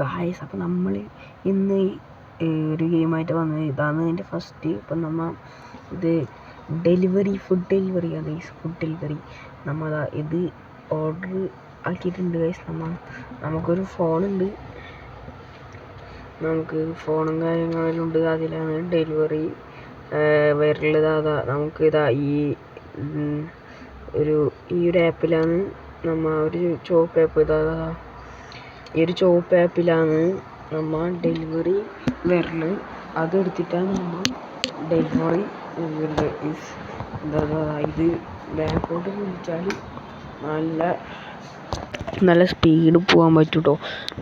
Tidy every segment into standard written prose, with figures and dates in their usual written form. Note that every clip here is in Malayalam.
ഗായ്സ് അപ്പോൾ നമ്മൾ ഇന്ന് ഒരു ഗെയിമായിട്ട് വന്നത് ഇതാണ് ഇതിൻ്റെ ഫസ്റ്റ്. ഇപ്പം നമ്മൾ ഇത് ഫുഡ് ഡെലിവറിയാണ് ഗൈസ്. ഫുഡ് ഡെലിവറി നമ്മൾ ഇത് ഓർഡർ ആക്കിയിട്ടുണ്ട് ഗൈസ്. നമുക്കൊരു ഫോണുണ്ട്, നമുക്ക് ഫോണും കാര്യങ്ങളെല്ലാം ഉണ്ട്. അതിലാണ് ഡെലിവറി വരുള്ളത്. നമുക്കിതാ ഈ ഒരു ആപ്പിലാണ് നമ്മൾ ഒരു ചോപ്പ് ആപ്പ് ഈ ഒരു ചോപ്പ് ആപ്പിലാണ് നമ്മൾ ഡെലിവറി വരുന്നത്. അതെടുത്തിട്ടാണ് നമ്മൾ ഡെലിവറി ഇത് ബാക്കോട്ട് വിളിച്ചാൽ നല്ല സ്പീഡ് പോകാൻ പറ്റും കേട്ടോ.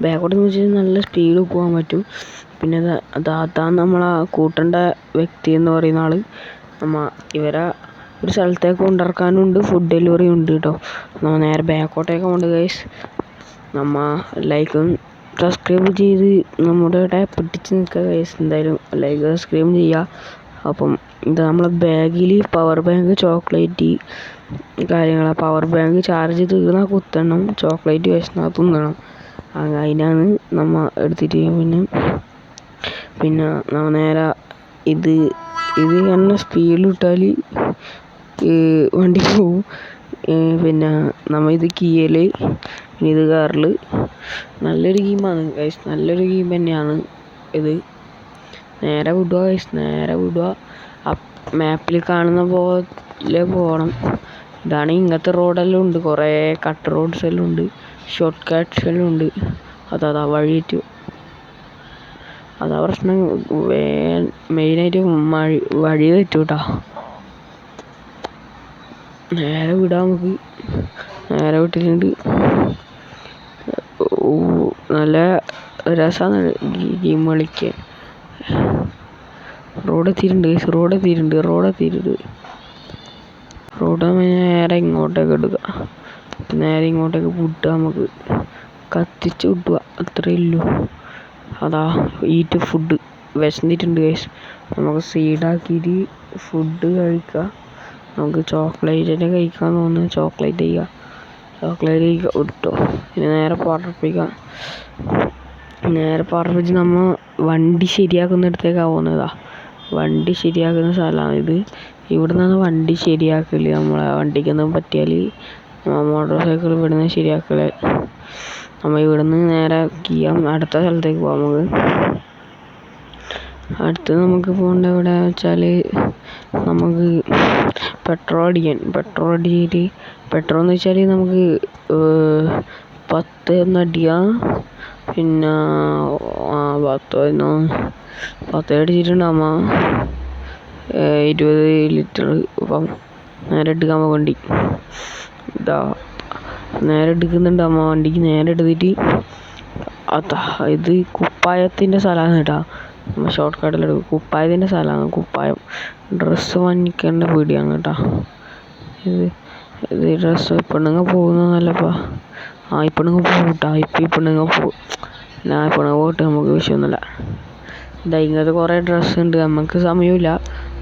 ബാക്കോട്ട് വിളിച്ചാൽ നല്ല സ്പീഡ് പോകാൻ പറ്റും. പിന്നെ അതാണ് നമ്മളെ കൂട്ടേണ്ട വ്യക്തി എന്ന് പറയുന്ന ആൾ. ഇവരെ ഒരു സ്ഥലത്തേക്ക് കൊണ്ടിറക്കാനുണ്ട്, ഫുഡ് ഡെലിവറി ഉണ്ട് കേട്ടോ. നമ്മൾ നേരെ ബാക്കോട്ടേക്ക് ഉണ്ട് ഗൈസ്. ലൈക്കും സബ്സ്ക്രൈബ് ചെയ്ത് നമ്മുടെ ഇവിടെ പിടിച്ച് നിൽക്കുക ഗൈസ്. എന്തായാലും ലൈക്ക് സബ്സ്ക്രൈബ് ചെയ്യുക. അപ്പം ഇത് നമ്മളെ ബാഗിൽ പവർ ബാങ്ക്, ചോക്ലേറ്റ് കാര്യങ്ങളാണ്. പവർ ബാങ്ക് ചാർജ് തീർന്നാൽ കുത്തണം, ചോക്ലേറ്റ് വിശന്നാൽ തിന്നണം. അതിനാണ് നമ്മൾ എടുത്തിട്ട് പിന്നെ നമ്മൾ നേരെ ഇത് എണ്ണ സ്പീഡിൽ ഇട്ടാൽ വണ്ടി പോവും. പിന്നെ നമ്മൾ ഇത് കീയൽ, ഇത് കാറിൽ. നല്ലൊരു ഗെയിമാണ് ഗൈസ്, നല്ലൊരു ഗെയിം തന്നെയാണ് ഇത്. നേരെ വിടുക ഗൈസ്, നേരെ വിടുക. മാപ്പിൽ കാണുന്ന പോലെ പോകണം. ഇതാണ് ഇങ്ങനത്തെ റോഡെല്ലാം ഉണ്ട്, കുറേ കട്ട് റോഡ്സ് എല്ലാം ഉണ്ട്, ഷോർട്ട് കട്ട്സ് എല്ലാം ഉണ്ട്. അതാ വഴി തെറ്റും, അതാ പ്രശ്നം. മെയിനായിട്ട് വഴി തെറ്റും കേട്ടോ. നേരെ വിടാം നമുക്ക്. നേരെ വിട്ടിട്ടുണ്ട്. നല്ല രസമാണ് ഗെയിം കളിക്കാൻ. റോഡ് നേരെ ഇങ്ങോട്ടേക്ക് എടുക്കുക, നേരെ ഇങ്ങോട്ടേക്ക് വിട്ടുക. നമുക്ക് കത്തിച്ച് വിട്ടുക, അത്രയേ ഉള്ളൂ. അതാ ഈറ്റ് ഫുഡ്. വിശന്നിട്ടുണ്ട് ഗൈസ്. നമുക്ക് സൈഡാക്കിയിട്ട് ഫുഡ് കഴിക്കുക. നമുക്ക് ചോക്ലേറ്റ് തന്നെ കഴിക്കാൻ തോന്നുന്നു, ചോക്ലേറ്റ് കഴിക്കുക ഇട്ടോ. പിന്നെ നേരെ പാർപ്പിച്ച് നമ്മൾ വണ്ടി ശരിയാക്കുന്നിടത്തേക്കാണ് പോകുന്നതാ. വണ്ടി ശരിയാക്കുന്ന സ്ഥലമാണ് ഇത്. ഇവിടെ നിന്നാണ് വണ്ടി ശരിയാക്കൽ. നമ്മളെ വണ്ടിക്കൊന്നും പറ്റിയാൽ മോട്ടോർ സൈക്കിൾ ഇവിടുന്ന് ശരിയാക്കൽ. നമ്മൾ ഇവിടുന്ന് നേരെ അടുത്ത സ്ഥലത്തേക്ക് പോകാം. അടുത്ത് നമുക്ക് പോകേണ്ട എവിടെ വെച്ചാൽ നമുക്ക് പെട്രോൾ അടിച്ചിട്ട് പെട്രോൾ എന്ന് വെച്ചാൽ നമുക്ക് 10 അടിക്കാം. പിന്നെ 10 അടിച്ചിട്ടുണ്ടാകുമ്പോൾ 20 ലിറ്റർ. ഇപ്പം നേരെ എടുക്കാൻ വണ്ടി നേരെ എടുക്കുന്നുണ്ടാകുമ്പോൾ വണ്ടിക്ക് നേരെ എടുത്തിട്ട് ഇത് കുപ്പായത്തിൻ്റെ സ്ഥലമാണ് കേട്ടോ. നമ്മൾ ഷോർട്ട് കട്ടിലെടുക്കും. കുപ്പായത്തിൻ്റെ സ്ഥലമാണ്. കുപ്പായം ഡ്രസ്സ് വാങ്ങിക്കേണ്ട പീടിയാണ് കേട്ടോ. ഇത് ഡ്രസ്സ് പെണ്ണുങ്ങൾ പോകുന്നതല്ലപ്പാ. ഈ പെണ്ണുങ്ങൾ പോകും കേട്ടോ. ഈ പെണ്ണുങ്ങൾ പോകും. പോയിട്ട് നമുക്ക് വിഷയമൊന്നുമില്ല. ഇങ്ങനത്തെ കുറേ ഡ്രസ്സ് ഉണ്ട്. നമുക്ക് സമയമില്ല,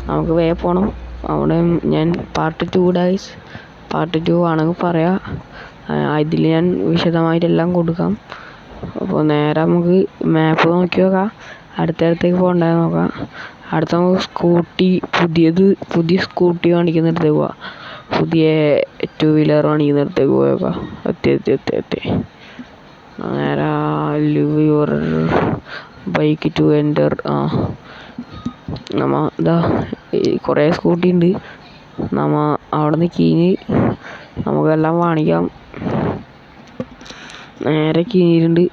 നമുക്ക് വേഗം പോകണം. അവിടെ ഞാൻ പാർട്ട് 2 ആണെങ്കിൽ പറയാം. ഇതിൽ ഞാൻ വിശദമായിട്ടെല്ലാം കൊടുക്കാം. അപ്പോൾ നേരെ നമുക്ക് മാപ്പ് നോക്കി നോക്കാം. അടുത്തേക്ക് പോകണ്ടായി നോക്കാം. അടുത്ത നമുക്ക് പുതിയ സ്കൂട്ടി കാണിക്കുന്നിടത്തേക്ക് പോവാം. പുതിയ 2 വീലർ കാണിക്കുന്നിടത്തേക്ക് പോയേക്കാം. എത്തി നേരെ leave your bike to enter. കുറേ സ്കൂട്ടി ഉണ്ട്. അവിടെ നിന്ന് കീഞ്ഞ് നമുക്കെല്ലാം കാണിക്കാം. നേരെ കീഞ്ഞിട്ടുണ്ട്.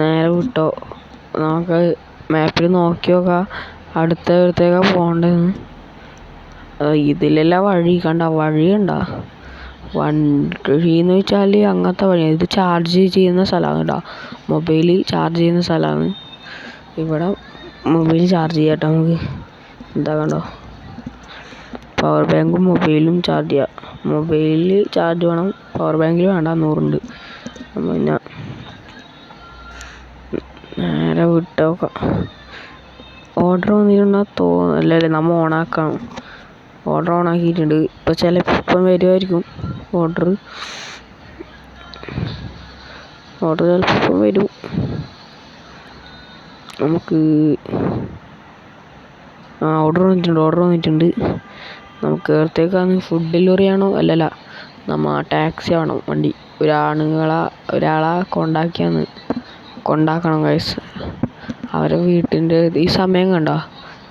നേരെ വിട്ടോ. നമുക്ക് മാപ്പിൽ നോക്കി നോക്കാം അടുത്തേക്കാണ് പോകേണ്ടതെന്ന്. ഇതിലെല്ലാം വഴി കണ്ട വഴി എന്ന് വെച്ചാൽ അങ്ങനത്തെ വഴിയാണ്. ഇത് ചാർജ് ചെയ്യുന്ന സ്ഥലമാണ് കേട്ടോ. മൊബൈൽ ചാർജ് ചെയ്യുന്ന സ്ഥലമാണ്. ഇവിടെ മൊബൈൽ ചാർജ് ചെയ്യാം കേട്ടോ. നമുക്ക് കണ്ടോ, പവർ ബാങ്കും മൊബൈലും ചാർജ് ചെയ്യാം. മൊബൈലിൽ ചാർജ് വേണം, പവർ ബാങ്കിൽ വേണ്ട. 100 ഉണ്ട്. പിന്നെ നേരെ വിട്ടോക്കാം. ഓർഡർ വന്നിട്ടുണ്ടെങ്കിൽ തോന്നുന്നല്ലേ, നമ്മൾ ഓണാക്കണം. ഓർഡർ ഓണാക്കിയിട്ടുണ്ട്. ഇപ്പം വരുമായിരിക്കും ഓർഡർ. ഓർഡർ ചിലപ്പോൾ വരും. നമുക്ക് ഓർഡർ വന്നിട്ടുണ്ട്. നമുക്ക് എവിടത്തേക്കാണ്? ഫുഡ് ഡെലിവറി ആണോ? അല്ലല്ല, ടാക്സി ആണോ വണ്ടി? ഒരാളെ കൊണ്ടാക്കണം ഗൈസ്. അവരെ വീട്ടിൻ്റെ ഈ സമയം കണ്ടോ,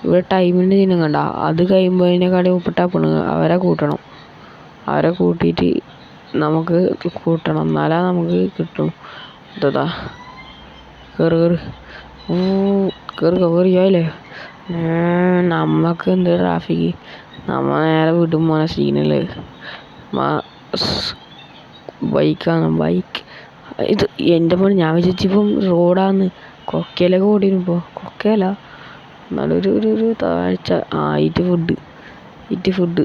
ഇവിടെ ടൈമിൻ്റെ ചിഹ്നം കണ്ടോ, അത് കഴിയുമ്പോൾ അതിനെക്കാട്ടി ഉപ്പിട്ടാ പെണ്ണുങ്ങൾ അവരെ കൂട്ടണം. അവരെ കൂട്ടിയിട്ട് നമുക്ക് കൂട്ടണം, എന്നാലേ നമുക്ക് കിട്ടും. ഇതാ കയറിയായില്ലേ. നമ്മക്ക് എന്ത് ട്രാഫിക്, നേരെ വിടും മോനെ സീനല്ലേ. ബൈക്ക് ഇത് എൻ്റെ മോനെ. ഞാൻ വിചാരിച്ചിപ്പം റോഡാന്ന്. കൊക്കയിലൊക്കെ ഓടിയിരുന്നു. കൊക്കയല്ല, എന്നാലും ഒരു താഴ്ച. ഇത് ഫുഡ്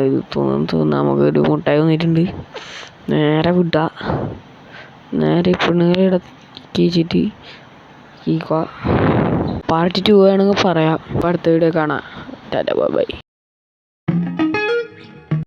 ഇത് തോന്നുന്നു നമുക്കൊരു മുട്ടായി വന്നിട്ടുണ്ട്. നേരെ വിടുക, നേരെ പെണ്ണുങ്ങളെ ഇടക്കിച്ചിട്ട് പാർട്ട് 2 വേണമെങ്കിൽ പറയാം. അടുത്ത വീഡിയോ കാണാം. Tata bye.